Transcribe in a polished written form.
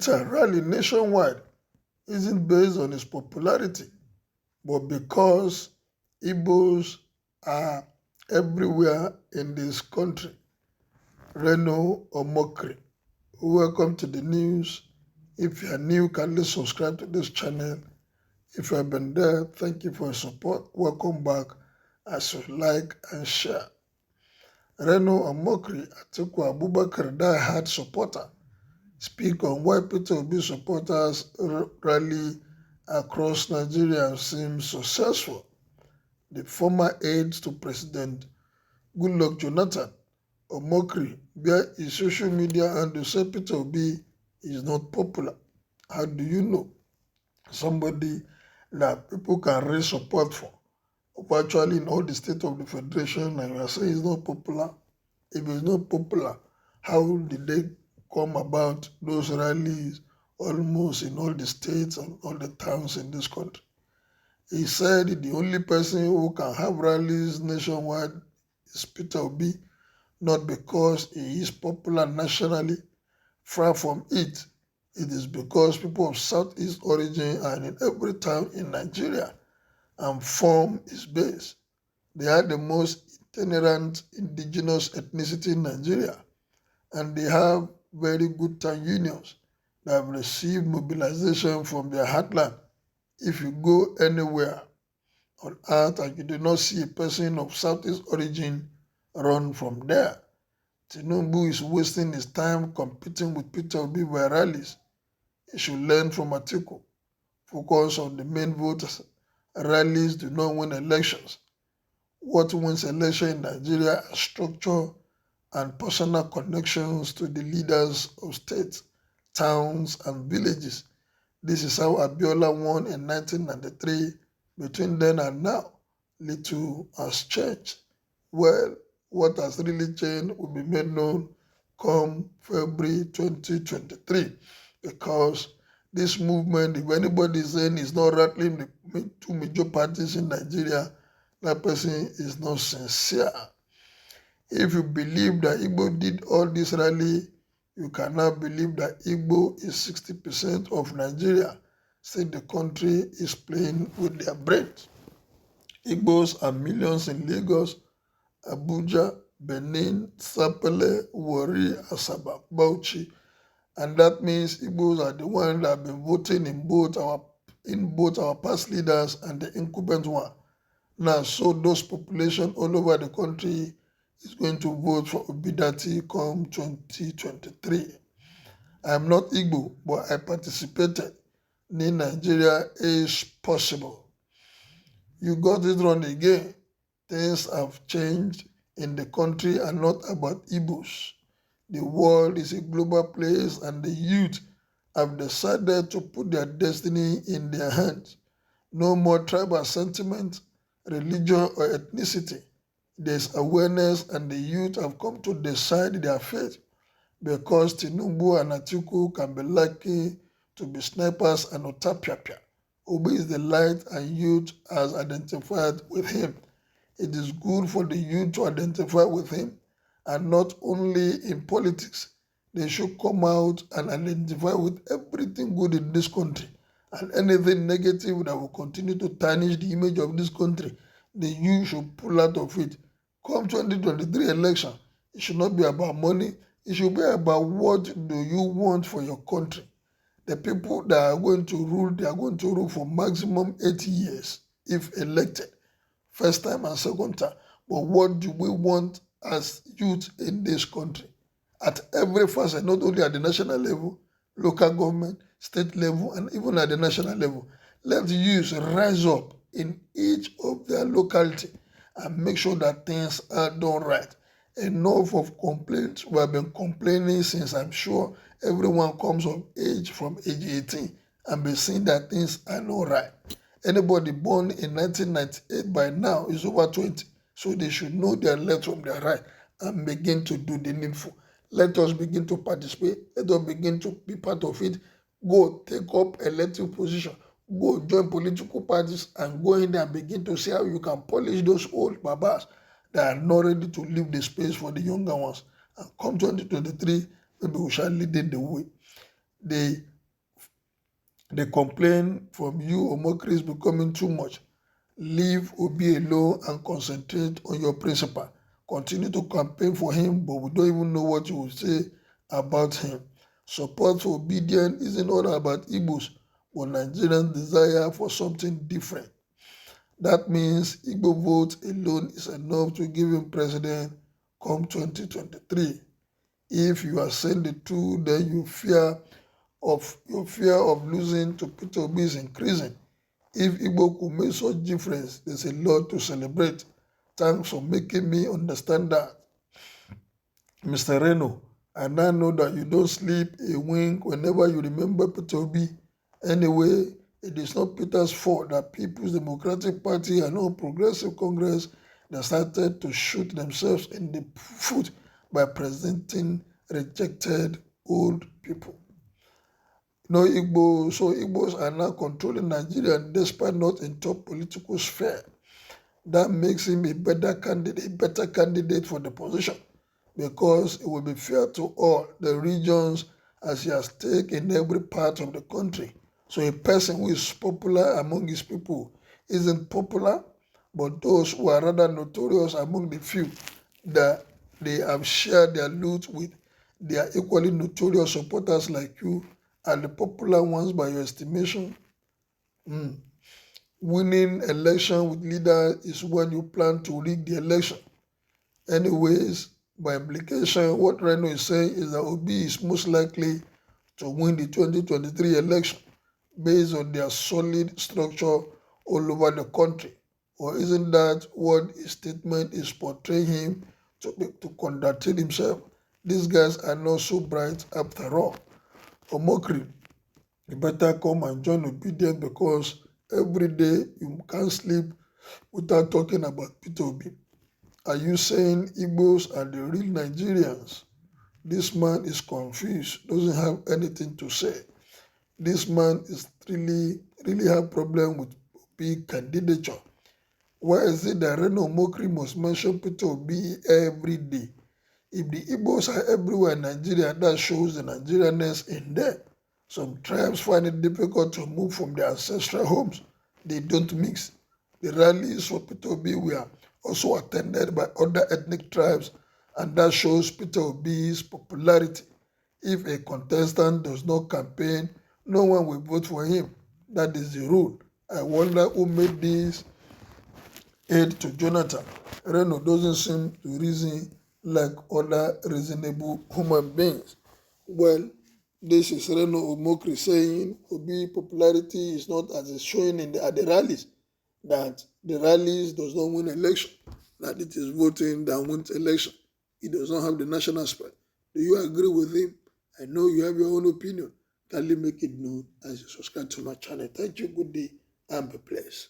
Peter rally nationwide isn't based on his popularity, but because Igbos are everywhere in this country. Reno Omokri, welcome to the news. If you are new, kindly subscribe to this channel. If you have been there, thank you for your support. Welcome back as you like and share. Reno Omokri, Atiku Abubakar die-hard supporter, speak on why Peter Obi supporters rally across Nigeria seems successful. The former aide to President Goodluck Jonathan, Omokri, via his social media handle said Peter Obi is not popular. How do you know? Somebody that people can raise support for. Virtually in all the states of the Federation, and you are saying it's not popular. If it's not popular, how did they come about those rallies almost in all the states and all the towns in this country? He said the only person who can have rallies nationwide is Peter Obi, not because he is popular nationally, far from it. It is because people of Southeast origin are in every town in Nigeria and form his base. They are the most itinerant indigenous ethnicity in Nigeria, and they have very good town unions that have received mobilization from their heartland. If you go anywhere on earth and you do not see a person of Southeast origin run from there, Tinubu is wasting his time competing with Peter Obi via rallies. He should learn from Atiku. Focus on the main voters. Rallies do not win elections. What wins election in Nigeria are structure and personal connections to the leaders of states, towns, and villages. This is how Abiola won in 1993. Between then and now, little has changed. Well, what has really changed will be made known come February 2023, because this movement, if anybody is saying it's not rattling the two major parties in Nigeria, that person is not sincere. If you believe that Igbo did all this rally, you cannot believe that Igbo is 60% of Nigeria, since the country is playing with their brains. Igbos are millions in Lagos, Abuja, Benin, Sapele, Warri, Asaba, Bauchi, and that means Igbos are the ones that have been voting in both our past leaders and the incumbent one. Now, so those population all over the country is going to vote for Obidati come 2023. I am not Igbo, but I participated. In Nigeria is possible. You got it wrong again. Things have changed in the country and not about Igbos. The world is a global place and the youth have decided to put their destiny in their hands. No more tribal sentiment, religion, or ethnicity. There's awareness and the youth have come to decide their fate, because Tinubu and Atiku can be lucky to be snipers and otapiapia. Obi is the light and youth has identified with him. It is good for the youth to identify with him, and not only in politics. They should come out and identify with everything good in this country, and anything negative that will continue to tarnish the image of this country, the youth should pull out of it. Come 2023 election, it should not be about money. It should be about what do you want for your country. The people that are going to rule, they are going to rule for maximum 80 years if elected, first time and second time. But what do we want as youth in this country? At every facet, not only at the national level, local government, state level, and even at the national level. Let the youth rise up in each of their locality and make sure that things are done right. Enough of complaints. We have been complaining since, I'm sure everyone comes of age from age 18 and be seeing that things are not right. Anybody born in 1998 by now is over 20, so they should know their left from their right and begin to do the needful. Let us begin to participate. Let us begin to be part of it. Go take up elective position. Go join political parties and go in there and begin to see how you can polish those old babas that are not ready to leave the space for the younger ones. And come 2023, maybe we shall lead in the way. The The complaint from you, Omokri, is becoming too much. Leave Obi alone and concentrate on your principal. Continue to campaign for him, but we don't even know what you will say about him. Support for obedience isn't all about Igbos, but Nigerians' desire for something different. That means Igbo vote alone is enough to give him president come 2023. If you are saying the truth, then your fear of losing to Peter Obi is increasing. If Igbo could make such difference, there's a lot to celebrate. Thanks for making me understand that. Mr. Reno, I now know that you don't sleep a wink whenever you remember Peter Obi. Anyway, it is not Peter's fault that People's Democratic Party and All Progressive Congress that started to shoot themselves in the foot by presenting rejected old people. No Igbo, so Igbos are now controlling Nigeria despite not in top political sphere. That makes him a better candidate for the position, because it will be fair to all the regions as he has taken in every part of the country. So a person who is popular among his people isn't popular, but those who are rather notorious among the few that they have shared their loot with, they are equally notorious supporters like you are the popular ones by your estimation. Winning election with leaders is when you plan to rig the election. Anyways, by implication, what Reno is saying is that Obi is most likely to win the 2023 election based on their solid structure all over the country. Or isn't that what his statement is portraying him to conduct himself? These guys are not so bright after all. Omokri, you better come and join obedience, because every day you can't sleep without talking about Peter Obi. Are you saying Igbos are the real Nigerians? This man is confused, doesn't have anything to say. This man is really have problem with Obi candidature. Why is it that Reno Omokri must mention Peter Obi every day? If the Igbos are everywhere in Nigeria, that shows the Nigerianness in them. Some tribes find it difficult to move from their ancestral homes. They don't mix. The rallies for Peter Obi were also attended by other ethnic tribes, and that shows Peter Obi's popularity. If a contestant does not campaign, no one will vote for him. That is the rule. I wonder who made this aid to Jonathan. Reno doesn't seem to reason like other reasonable human beings. Well, this is Reno Omokri saying Obi popularity is not as it's showing at the rallies, that the rallies does not win election, that it is voting that wins election. He does not have the national spread. Do you agree with him? I know you have your own opinion. Kindly make it known as you subscribe to my channel. Thank you, good day, and be blessed.